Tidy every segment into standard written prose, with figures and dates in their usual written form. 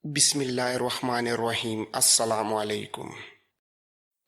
بسم اللہ الرحمن الرحیم۔ السلام علیکم۔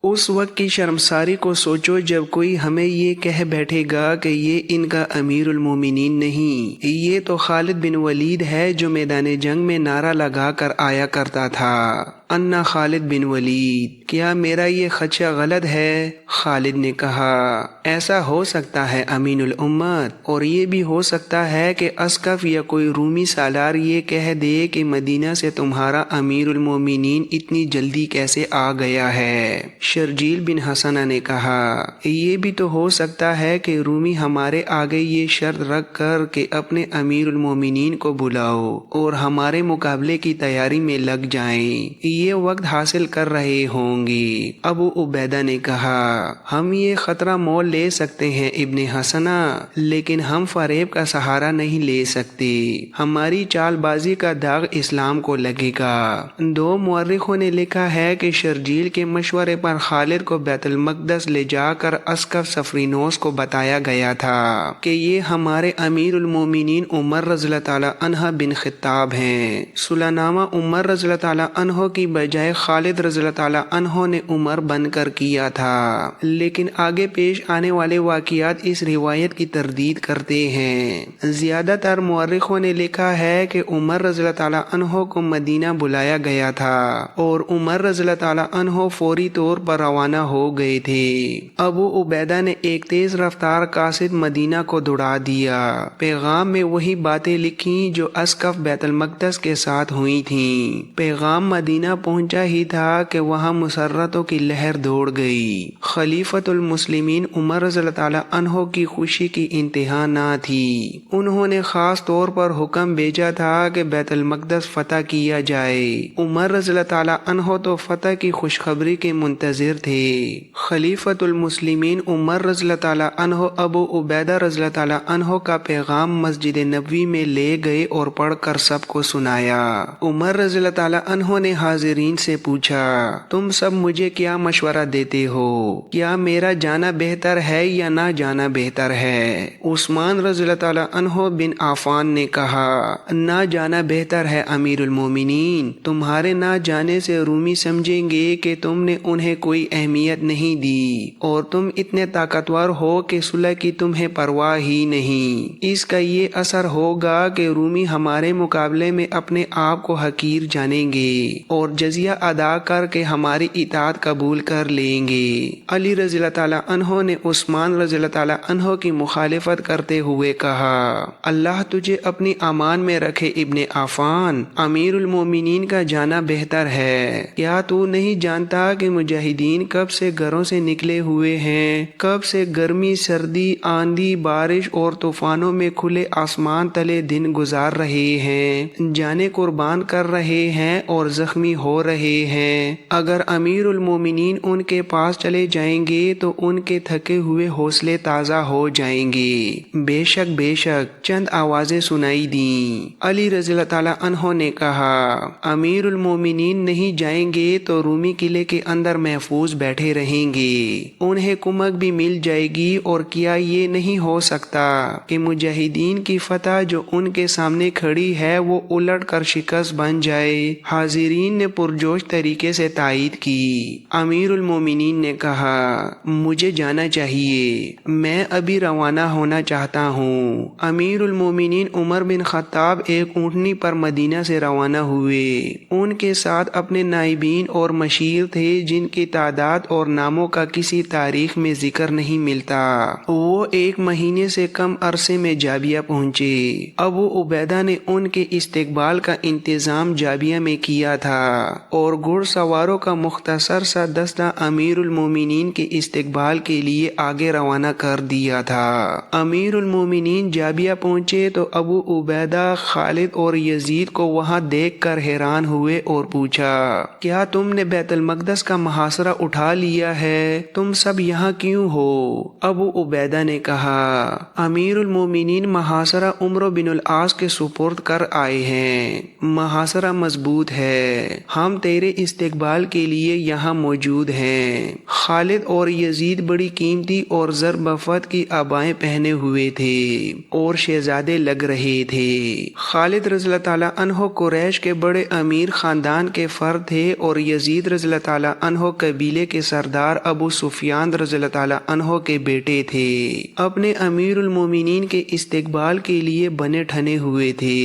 اس وقت کی شرمساری کو سوچو جب کوئی ہمیں یہ کہہ بیٹھے گا کہ یہ ان کا امیر المومنین نہیں، یہ تو خالد بن ولید ہے جو میدان جنگ میں نعرہ لگا کر آیا کرتا تھا، انا خالد بن ولید۔ کیا میرا یہ خدشہ غلط ہے؟ خالد نے کہا، ایسا ہو سکتا ہے امین الامت، اور یہ بھی ہو سکتا ہے کہ اسقف یا کوئی رومی سالار یہ کہہ دے کہ مدینہ سے تمہارا امیر المومنین اتنی جلدی کیسے آ گیا ہے۔ شرجیل بن حسنہ نے کہا، یہ بھی تو ہو سکتا ہے کہ رومی ہمارے آگے یہ شرط رکھ کر کہ اپنے امیر المومنین کو بلاؤ اور ہمارے مقابلے کی تیاری میں لگ جائیں، یہ وقت حاصل کر رہے ہوں گے۔ ابو عبیدہ نے کہا، ہم یہ خطرہ مول لے سکتے ہیں ابن حسنہ، لیکن ہم فریب کا سہارا نہیں لے سکتے، ہماری چال بازی کا داغ اسلام کو لگے گا۔ دو مورخوں نے لکھا ہے کہ شرجیل کے مشورے پر خالد کو بیت المقدس لے جا کر اسقف سفرینوس کو بتایا گیا تھا کہ یہ ہمارے امیر المومنین عمر رضی اللہ تعالی عنہ بن خطاب ہیں۔ صلح نامہ عمر رضی اللہ تعالی عنہ کی بجائے خالد رضی اللہ تعالی عنہ نے عمر بن کر کیا تھا، لیکن آگے پیش آنے والے واقعات اس روایت کی تردید کرتے ہیں۔ زیادہ تر مورخوں نے لکھا ہے کہ عمر رضی اللہ تعالی عنہ کو مدینہ بلایا گیا تھا اور عمر رضی اللہ تعالی عنہ فوری طور پر روانہ ہو گئے تھے۔ ابو عبیدہ نے ایک تیز رفتار قاصد مدینہ کو دوڑا دیا، پیغام میں وہی باتیں لکھیں جو اسقف بیت المقدس کے ساتھ ہوئی تھیں۔ پیغام مدینہ پہنچا ہی تھا کہ وہاں مسرتوں کی لہر دوڑ گئی۔ خلیفۃ المسلمین عمر رضی اللہ تعالی عنہ کی خوشی کی انتہا نہ تھی۔ انہوں نے خاص طور پر حکم بھیجا تھا کہ بیت المقدس فتح کیا جائے۔ عمر رضی اللہ تعالی عنہ تو فتح کی خوشخبری کے منتظر تھے۔ خلیفۃ المسلمین عمر رضی اللہ تعالی عنہ ابو عبیدہ رضی اللہ تعالی عنہ کا پیغام مسجد نبوی میں لے گئے اور پڑھ کر سب کو سنایا۔ عمر رضی اللہ تعالی عنہ نے حاضرین سے پوچھا، تم سب مجھے کیا مشورہ دیتے ہو؟ کیا میرا جانا بہتر ہے یا نہ جانا بہتر ہے؟ عثمان رضی اللہ تعالی عنہ بن عفان نے کہا، نہ جانا بہتر ہے امیر المومنین، تمہارے نہ جانے سے رومی سمجھیں گے کہ تم نے انہیں کوئی اہمیت نہیں دی اور تم اتنے طاقتور ہو کہ صلح کی تمہیں پرواہ ہی نہیں۔ اس کا یہ اثر ہوگا کہ رومی ہمارے مقابلے میں اپنے آپ کو حقیر جانیں گے اور جزیہ ادا کر کے ہماری اطاعت قبول کر لیں گے۔ علی رضی اللہ تعالی عنہ نے عثمان رضی اللہ تعالی عنہ کی مخالفت کرتے ہوئے کہا، اللہ تجھے اپنی امان میں رکھے ابن عفان، امیر المومنین کا جانا بہتر ہے۔ کیا تو نہیں جانتا کہ مجاہدین کب سے گھروں سے نکلے ہوئے ہیں، کب سے گرمی، سردی، آندھی، بارش اور طوفانوں میں کھلے آسمان تلے دن گزار رہے ہیں، جانیں قربان کر رہے ہیں اور زخمی ہو رہے ہیں۔ اگر امیر المومنین ان کے پاس چلے جائیں گے تو ان کے تھکے ہوئے حوصلے تازہ ہو جائیں گے۔ بے شک بے شک، چند آوازیں سنائی دیں۔ علی رضی اللہ تعالی عنہ نے کہا، امیر المومنین نہیں جائیں گے تو رومی قلعے کے اندر محفوظ بیٹھے رہیں گے، انہیں کمک بھی مل جائے گی، اور کیا یہ نہیں ہو سکتا کہ مجاہدین کی فتح جو ان کے سامنے کھڑی ہے وہ الٹ کر شکست بن جائے؟ حاضرین نے پرجوش طریقے سے تائید کی۔ امیر المومنین نے کہا، مجھے جانا چاہیے، میں ابھی روانہ ہونا چاہتا ہوں۔ امیر المومنین عمر بن خطاب ایک اونٹنی پر مدینہ سے روانہ ہوئے۔ ان کے ساتھ اپنے نائبین اور مشیر تھے جن کی تعداد اور ناموں کا کسی تاریخ میں ذکر نہیں ملتا۔ وہ 1 مہینے سے کم عرصے میں جابیہ پہنچے۔ ابو عبیدہ نے ان کے استقبال کا انتظام جابیہ میں کیا تھا اور گھڑ سواروں کا مختصر سا دستہ امیر المومنین کے استقبال کے لیے آگے روانہ کر دیا تھا۔ امیر المومنین جابیہ پہنچے تو ابو عبیدہ، خالد اور یزید کو وہاں دیکھ کر حیران ہوئے اور پوچھا، کیا تم نے بیت المقدس کا محاصرہ اٹھا لیا ہے؟ تم سب یہاں کیوں ہو؟ ابو عبیدہ نے کہا، امیر المومنین محاصرہ عمرو بن العاص کے سپرد کر آئے ہیں، محاصرہ مضبوط ہے، ہم تیرے استقبال کے لیے یہاں موجود ہیں۔ خالد اور یزید بڑی قیمتی اور زر بفت کی آبائیں پہنے ہوئے تھے اور شہزادے لگ رہے تھے۔ خالد رضی اللہ تعالیٰ عنہ قریش کے بڑے امیر خاندان کے فرد تھے اور یزید رضی اللہ تعالیٰ عنہ قبیلے کے سردار ابو سفیان رضی اللہ تعالیٰ عنہ کے بیٹے تھے۔ اپنے امیر المومنین کے استقبال کے لیے بنے ٹھنے ہوئے تھے۔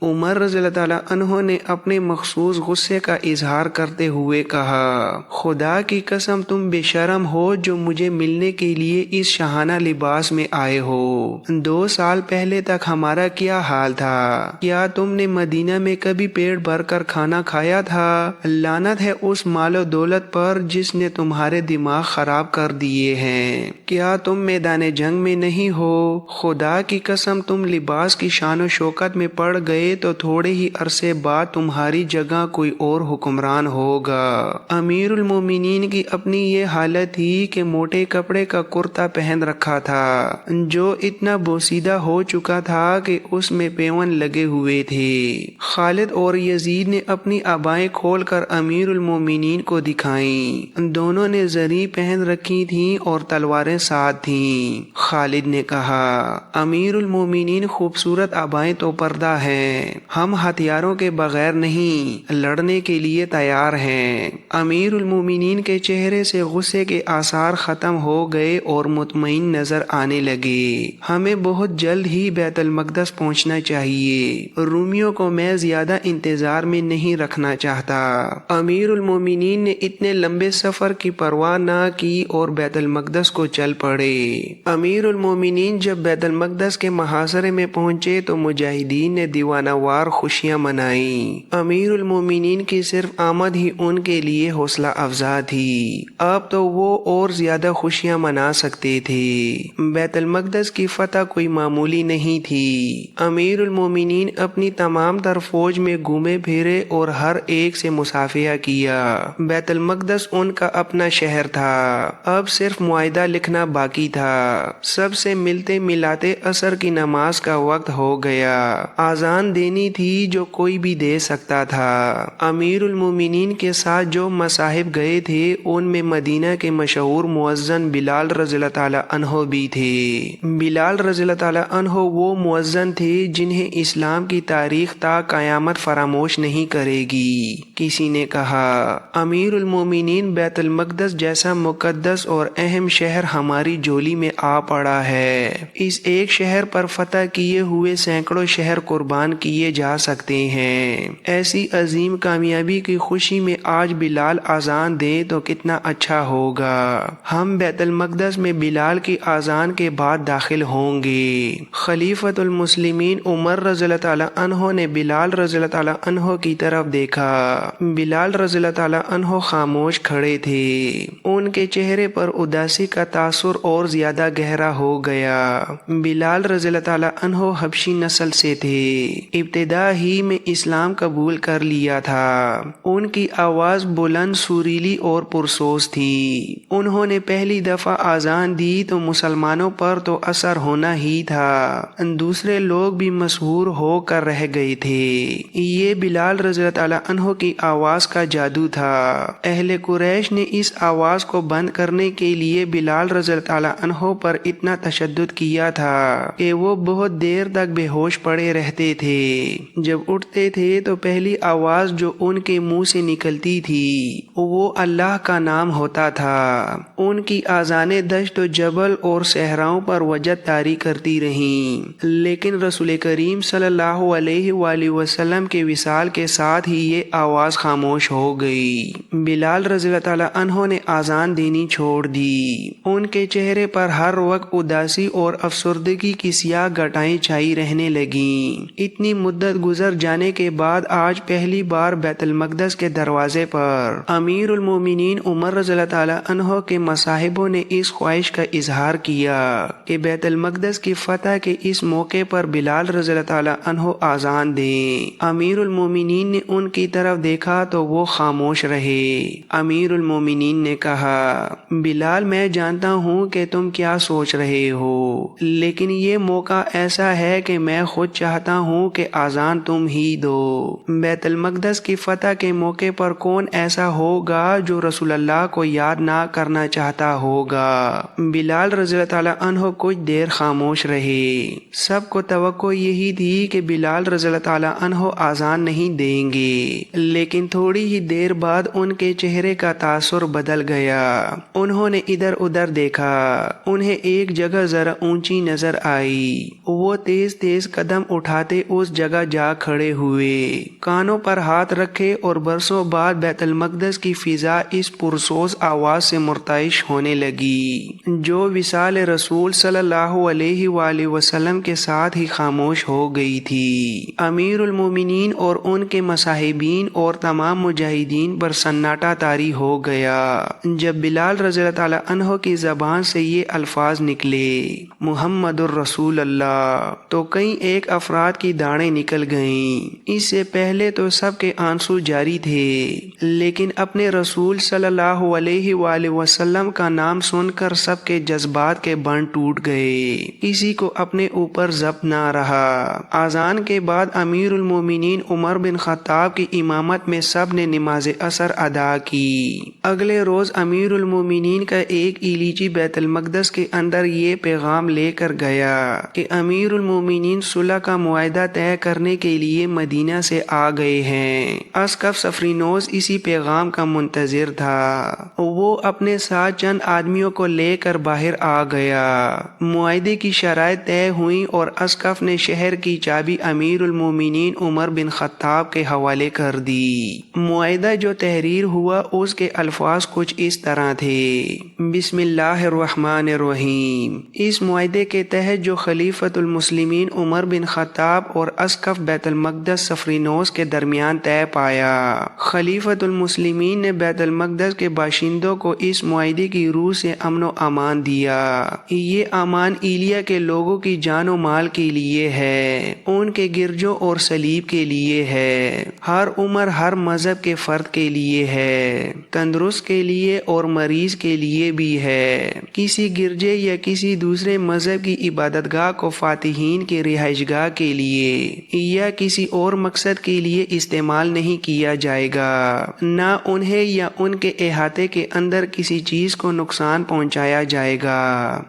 عمر رضی اللہ تعالیٰ عنہ نے اپنے مخصوص غصے کا اظہار کرتے ہوئے کہا، خدا کی قسم تم بے شرم ہو جو مجھے ملنے کے لیے اس شاہانہ لباس میں آئے ہو۔ 2 سال پہلے تک ہمارا کیا حال تھا؟ کیا تم نے مدینہ میں کبھی پیٹ بھر کر کھانا کھایا تھا؟ لعنت ہے اس مال و دولت پر جس نے تمہارے دماغ خراب کر دیے ہیں۔ کیا تم میدان جنگ میں نہیں ہو؟ خدا کی قسم تم لباس کی شان و شوکت میں پڑ گئے تو تھوڑے ہی عرصے بعد تمہاری جگہ کوئی اور حکمران ہوگا۔ امیر المومنین کی اپنی یہ حالت تھی کہ موٹے کپڑے کا کرتا پہن رکھا تھا جو اتنا بوسیدہ ہو چکا تھا کہ اس میں پیون لگے ہوئے تھے۔ خالد اور یزید نے اپنی عبائیں کھول کر امیر المومنین کو دکھائیں۔ دونوں نے زری پہن رکھی تھیں اور تلواریں ساتھ تھیں۔ خالد نے کہا، امیر المومنین خوبصورت عبائیں تو پردہ ہیں، ہم ہتھیاروں کے بغیر نہیں، لڑنے کے لیے تیار ہیں۔ امیر المومنین کے چہرے سے غصے کے آثار ختم ہو گئے اور مطمئن نظر آنے لگے۔ ہمیں بہت جلد ہی بیت المقدس پہنچنا چاہیے، رومیوں کو میں زیادہ انتظار میں نہیں رکھنا چاہتا۔ امیر المومنین نے اتنے لمبے سفر کی پرواہ نہ کی اور بیت المقدس کو چل پڑے۔ امیر المومنین جب بیت المقدس کے محاصرے میں پہنچے تو مجاہدین نے دیوانہ وار خوشیاں منائیں۔ امیر المومنین کی صرف آمد ہی ان کے لیے حوصلہ افزا تھی، اب تو وہ اور زیادہ خوشیاں منا سکتے تھے۔ بیت المقدس کی فتح کوئی معمولی نہیں تھی۔ امیر المومنین اپنی تمام تر فوج میں گھومے پھرے اور ہر ایک سے مصافحہ کیا۔ بیت المقدس ان کا اپنا شہر تھا، اب صرف معاہدہ لکھنا باقی تھا۔ سب سے ملتے ملاتے عصر کی نماز کا وقت ہو گیا، اذان دینی تھی جو کوئی بھی دے سکتا تھا۔ امیر المومنین کے ساتھ جو مصاحب گئے تھے ان میں مدینہ کے مشہور مؤذن بلال رضی اللہ تعالیٰ عنہ بھی تھے۔ بلال رضی اللہ تعالیٰ عنہ وہ مؤذن تھے جنہیں اسلام کی تاریخ تا قیامت فراموش نہیں کرے گی۔ کسی نے کہا، امیر المومنین بیت المقدس جیسا مقدس اور اہم شہر ہماری جولی میں آ پڑا ہے، اس ایک شہر پر فتح کیے ہوئے سینکڑوں شہر قربان کیے جا سکتے ہیں۔ ایسی عظیم کامیابی کی خوشی میں آج بلال اذان دے تو کتنا اچھا ہوگا۔ ہم بیت المقدس میں بلال کی اذان کے بعد داخل ہوں گے۔ خلیفۃ المسلمین عمر رضی اللہ تعالیٰ عنہ نے بلال رضی اللہ تعالیٰ عنہ کی طرف دیکھا۔ بلال رضی اللہ تعالیٰ عنہ خاموش کھڑے تھے، ان کے چہرے پر اداسی کا تاثر اور زیادہ گہرا ہو گیا۔ بلال رضی اللہ تعالیٰ عنہ حبشی نسل سے تھے، ابتدا ہی میں اسلام قبول کر لیا تھا۔ ان کی آواز بلند، سریلی اور پرسوز تھی۔ انہوں نے پہلی دفعہ اذان دی تو مسلمانوں پر تو اثر ہونا ہی تھا، دوسرے لوگ بھی مسحور ہو کر رہ گئے تھے۔ یہ بلال رضی اللہ تعالیٰ عنہ کی آواز کا جادو تھا۔ اہل قریش نے اس آواز کو بند کرنے کے لیے بلال رضی اللہ تعالیٰ عنہ پر اتنا تشدد کیا تھا کہ وہ بہت دیر تک بے ہوش پڑے رہتے تھے۔ جب اٹھتے تھے تو پہلی آواز جو ان کے منہ سے نکلتی تھی وہ اللہ کا نام ہوتا تھا۔ ان کی آذانیں دشت و جبل اور صحراؤں پر وجد طاری کرتی رہیں، لیکن رسول کریم صلی اللہ علیہ وآلہ وسلم کے وصال کے ساتھ ہی یہ آواز خاموش ہو گئی۔ بلال رضی اللہ تعالیٰ عنہ نے آذان دینی چھوڑ دی۔ ان کے چہرے پر ہر وقت اداسی اور افسردگی کی سیاہ گٹائیں چھائی رہنے لگیں۔ اتنی مدت گزر جانے کے بعد آج پہلی بار بیت المقدس کے دروازے پر امیر المومنین عمر رضی اللہ تعالیٰ عنہ کے مصاحبوں نے اس خواہش کا اظہار کیا کہ بیت المقدس کی فتح کے اس موقع پر بلال رضی اللہ تعالیٰ عنہ آذان دیں۔ امیر المومنین نے ان کی طرف دیکھا تو وہ خاموش رہے۔ امیر المومنین نے کہا، بلال میں جانتا ہوں کہ تم کیا سوچ رہے ہو، لیکن یہ موقع ایسا ہے کہ میں خود چاہتا ہوں کہ آذان تم ہی دو۔ بیت المقدس کی فتح کے موقع پر کون ایسا ہوگا جو رسول اللہ کو یاد نہ کرنا چاہتا ہوگا؟ بلال رضی اللہ تعالیٰ عنہ کچھ دیر خاموش رہے۔ سب کو توقع یہی تھی کہ بلال رضی اللہ تعالیٰ عنہ آذان نہیں دیں گے، لیکن تھوڑی ہی دیر بعد ان کے چہرے کا تاثر بدل گیا۔ انہوں نے ادھر ادھر دیکھا، انہیں ایک جگہ ذرا اونچی نظر آئی۔ وہ تیز تیز قدم اٹھاتے اس جگہ جا کھڑے ہوئے، کانوں پر ہاتھ رکھے، اور برسوں بعد بیت المقدس کی فضا اس پرسوز آواز سے مرتعش ہونے لگی جو وصال رسول صلی اللہ علیہ وآلہ وسلم کے ساتھ ہی خاموش ہو گئی تھی۔ امیر المومنین اور ان کے مصاحبین اور تمام مجاہدین پر سناٹا طاری ہو گیا جب بلال رضی اللہ تعالیٰ عنہ کی زبان سے یہ الفاظ نکلے، محمد الرسول اللہ، تو کئی ایک افراد کی داڑھیں نکل گئیں۔ اس سے پہلے تو سب کے آنسو جاری تھے، لیکن اپنے رسول صلی اللہ علیہ وآلہ وسلم کا نام سن کر سب کے جذبات کے بند ٹوٹ گئے، کسی کو اپنے اوپر ضبط نہ رہا۔ اذان کے بعد امیر المومنین عمر بن خطاب کی امامت میں سب نے نماز عصر ادا کی۔ اگلے روز امیر المومنین کا ایک ایلیچی بیت المقدس کے اندر یہ پیغام لے کر گیا کہ امیر المومنین صلح کا معاہدہ طے کرنے کے لیے مدینہ سے آ گئے ہیں۔ اسقف سفرینوس اسی پیغام کا منتظر تھا۔ وہ اپنے ساتھ چند آدمیوں کو لے کر باہر آ گیا۔ معاہدے کی شرائط طے ہوئیں اور اسقف نے شہر کی چابی امیر المومنین عمر بن خطاب کے حوالے کر دی۔ معاہدہ جو تحریر ہوا اس کے الفاظ کچھ اس طرح تھے: بسم اللہ الرحمن الرحیم۔ اس معاہدے کے تحت جو خلیفۃ المسلمین عمر بن خطاب اور اسقف بیت المقدس سفرینوس کے درمیان طے پایا، خلیفۃ المسلمین نے بیت المقدس کے باشندوں کو اس معاہدے کی روح سے امن و امان دیا۔ یہ امان ایلیا کے لوگوں کی جان و مال کے لیے ہے، ان کے گرجوں اور صلیب کے لیے ہے، ہر عمر ہر مذہب کے فرد کے لیے ہے، تندرست کے لیے اور مریض کے لیے بھی ہے۔ کسی گرجے یا کسی دوسرے مذہب کی عبادت گاہ کو فاتحین کی رہائش گاہ کے لیے یا کسی اور مقصد کے لیے استعمال نہیں کیا جائے گا، نہ انہیں یا ان کے احاطے کے اندر کسی چیز کو نقصان پہنچایا جائے گا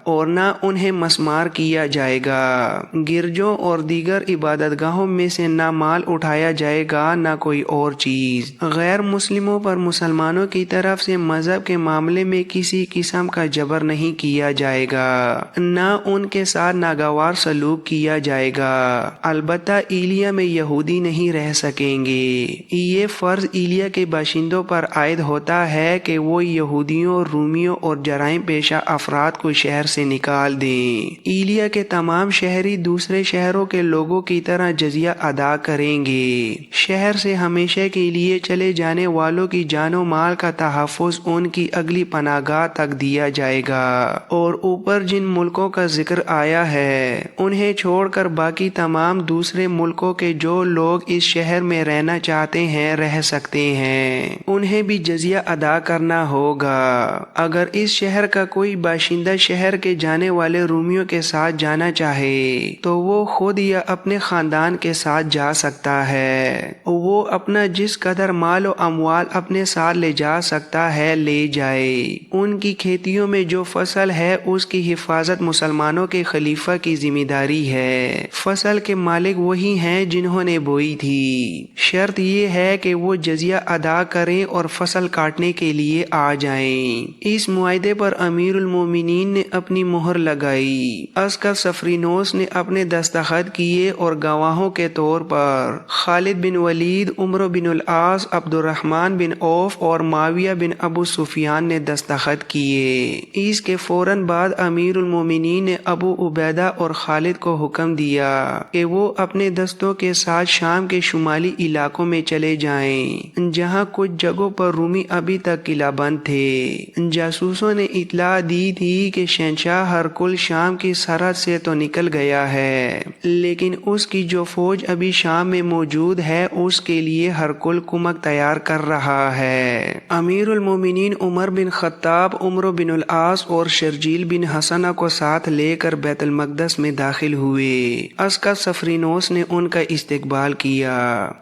اور نہ انہیں مسمار کیا جائے گا۔ گرجوں اور دیگر عبادت گاہوں میں سے نہ مال اٹھایا جائے گا نہ کوئی اور چیز۔ غیر مسلموں پر مسلمانوں کی طرف سے مذہب کے معاملے میں کسی قسم کا جبر نہیں کیا جائے گا، نہ ان کے ساتھ ناگوار سلوک کیا جائے گا۔ البتہ ایلیا میں یہودی نہیں رہ سکیں گے۔ یہ فرض ایلیا کے باشندوں پر عائد ہوتا ہے کہ وہ یہودیوں، رومیوں اور جرائم پیشہ افراد کو شہر سے نکال دیں۔ ایلیا کے تمام شہری دوسرے شہروں کے لوگوں کی طرح جزیہ ادا کریں گے۔ شہر سے ہمیشہ کے لیے چلے جانے والوں کی جان و مال کا تحفظ ان کی اگلی پناہ گاہ تک دیا جائے گا، اور اوپر جن ملکوں کا ذکر آیا ہے انہیں چھوڑ کر باقی تمام دوسرے ملکوں کے جو لوگ اس شہر میں رہنا چاہتے ہیں رہ سکتے ہیں، انہیں بھی جزیہ ادا کرنا ہوگا۔ اگر اس شہر کا کوئی باشندہ شہر کے جانے والے رومیوں کے ساتھ جانا چاہے تو وہ خود یا اپنے خاندان کے ساتھ جا سکتا ہے۔ وہ اپنا جس قدر مال و اموال اپنے ساتھ لے جا سکتا ہے لے جائے۔ ان کی کھیتیوں میں جو فصل ہے اس کی حفاظت مسلمانوں کے خلیفہ کی ذمہ داری ہے۔ فصل کے مالک وہی ہیں جنہوں نے بوئی تھی۔ شرط یہ ہے کہ وہ جزیہ ادا کریں اور فصل کاٹنے کے لیے آ جائیں۔ اس معاہدے پر امیر المومنین نے اپنی مہر لگائی۔ اسقف سفرینوس نے اپنے دستخط کیے اور گواہوں کے طور پر خالد بن ولید، عمرو بن العاص، عبد الرحمن بن عوف اور معاویہ بن ابو سفیان نے دستخط کیے۔ اس کے فوراً بعد امیر المومنین نے ابو عبیدہ اور خالد کو حکم دیا کہ وہ اپنے دستوں کے ساتھ شام کے شمالی علاقوں میں چلے جائیں جہاں کچھ جگہوں پر رومی ابھی تک قلعہ بند تھے۔ جاسوسوں نے اطلاع دی تھی کہ شہنشاہ ہرقل شام کی سرحد سے تو نکل گیا ہے، لیکن اس کی جو فوج ابھی شام میں موجود ہے اس کے لیے ہرقل کمک تیار کر رہا ہے۔ امیر المومنین عمر بن خطاب عمرو بن العاص اور شرجیل بن حسنہ کو ساتھ لے کر بیت المقدس میں داخل ہوئے۔ اسقف سفرینوس نے ان کا استقبال کیا۔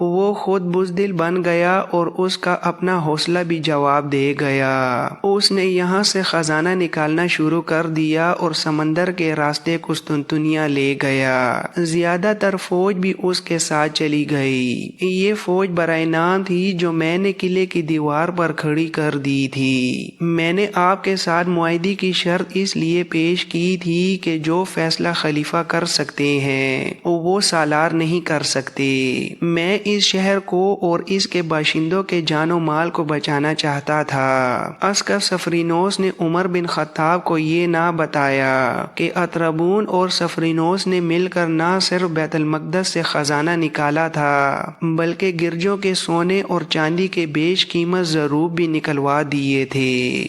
وہ خود بزدل بن گیا اور اس کا اپنا حوصلہ بھی جواب دے گیا۔ اس نے یہاں سے خزانہ نکالنا شروع کر دیا اور سمندر کے راستے قسطنطنیہ لے گیا۔ زیادہ تر فوج بھی اس کے ساتھ چلی گئی۔ یہ فوج برائے نام تھی جو میں نے قلعے کی دیوار پر کھڑی کر دی تھی۔ میں نے آپ کے ساتھ معاہدے کی شرط اس لیے پیش کی تھی کہ جو فیصلہ خلیفہ کر سکتے ہیں وہ سالار نہیں کر سکتے۔ میں اس شہر کو اور اس کے باشندوں کے جان و مال کو بچانا چاہتا تھا۔ عسکر سفرینوس نے عمر بن خطاب کو یہ نہ بتایا کہ اطربون اور سفرینوس نے مل کر نہ صرف بیت المقدس سے خزانہ نکالا تھا بلکہ گرجوں کے سونے اور چاندی کے بیش قیمت ضروب بھی نکلوا دیے تھے۔